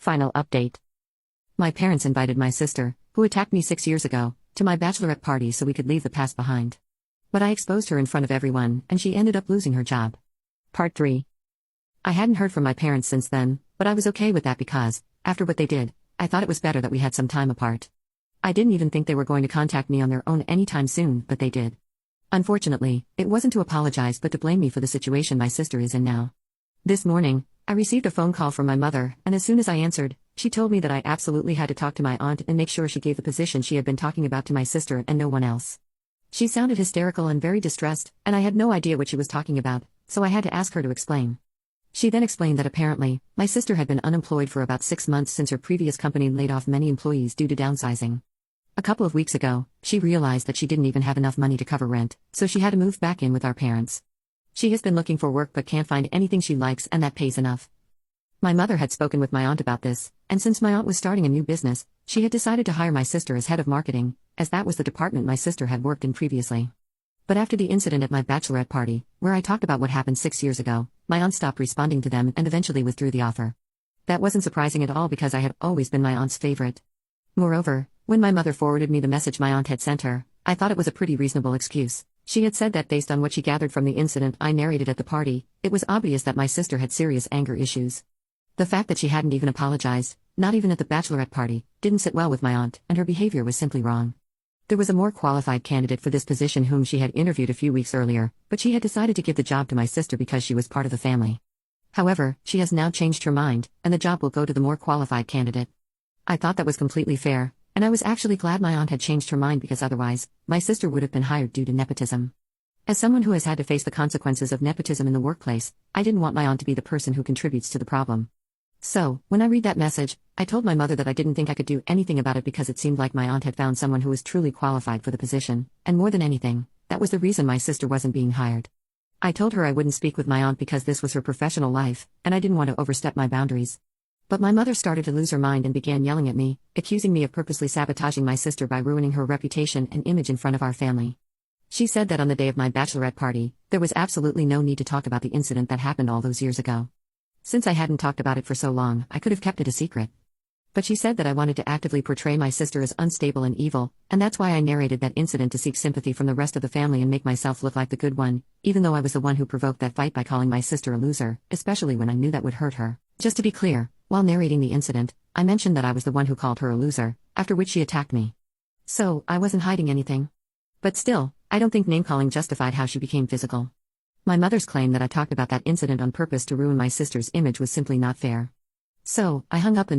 Final update. My parents invited my sister, who attacked me 6 years ago, to my bachelorette party so we could leave the past behind. But I exposed her in front of everyone, and she ended up losing her job. Part 3. I hadn't heard from my parents since then, but I was okay with that because, after what they did, I thought it was better that we had some time apart. I didn't even think they were going to contact me on their own anytime soon, but they did. Unfortunately, it wasn't to apologize but to blame me for the situation my sister is in now. This morning, I received a phone call from my mother, and as soon as I answered, she told me that I absolutely had to talk to my aunt and make sure she gave the position she had been talking about to my sister and no one else. She sounded hysterical and very distressed, and I had no idea what she was talking about, so I had to ask her to explain. She then explained that apparently, my sister had been unemployed for about 6 months since her previous company laid off many employees due to downsizing. A couple of weeks ago, she realized that she didn't even have enough money to cover rent, so she had to move back in with our parents. She has been looking for work but can't find anything she likes and that pays enough. My mother had spoken with my aunt about this, and since my aunt was starting a new business, she had decided to hire my sister as head of marketing, as that was the department my sister had worked in previously. But after the incident at my bachelorette party, where I talked about what happened 6 years ago, my aunt stopped responding to them and eventually withdrew the offer. That wasn't surprising at all because I had always been my aunt's favorite. Moreover, when my mother forwarded me the message my aunt had sent her, I thought it was a pretty reasonable excuse. She had said that based on what she gathered from the incident I narrated at the party, it was obvious that my sister had serious anger issues. The fact that she hadn't even apologized, not even at the bachelorette party, didn't sit well with my aunt, and her behavior was simply wrong. There was a more qualified candidate for this position whom she had interviewed a few weeks earlier, but she had decided to give the job to my sister because she was part of the family. However, she has now changed her mind, and the job will go to the more qualified candidate. I thought that was completely fair, and I was actually glad my aunt had changed her mind because otherwise, my sister would have been hired due to nepotism. As someone who has had to face the consequences of nepotism in the workplace, I didn't want my aunt to be the person who contributes to the problem. So, when I read that message, I told my mother that I didn't think I could do anything about it because it seemed like my aunt had found someone who was truly qualified for the position, and more than anything, that was the reason my sister wasn't being hired. I told her I wouldn't speak with my aunt because this was her professional life, and I didn't want to overstep my boundaries. But my mother started to lose her mind and began yelling at me, accusing me of purposely sabotaging my sister by ruining her reputation and image in front of our family. She said that on the day of my bachelorette party, there was absolutely no need to talk about the incident that happened all those years ago. Since I hadn't talked about it for so long, I could have kept it a secret. But she said that I wanted to actively portray my sister as unstable and evil, and that's why I narrated that incident to seek sympathy from the rest of the family and make myself look like the good one, even though I was the one who provoked that fight by calling my sister a loser, especially when I knew that would hurt her. Just to be clear, while narrating the incident, I mentioned that I was the one who called her a loser, after which she attacked me. So, I wasn't hiding anything. But still, I don't think name-calling justified how she became physical. My mother's claim that I talked about that incident on purpose to ruin my sister's image was simply not fair. So, I hung up and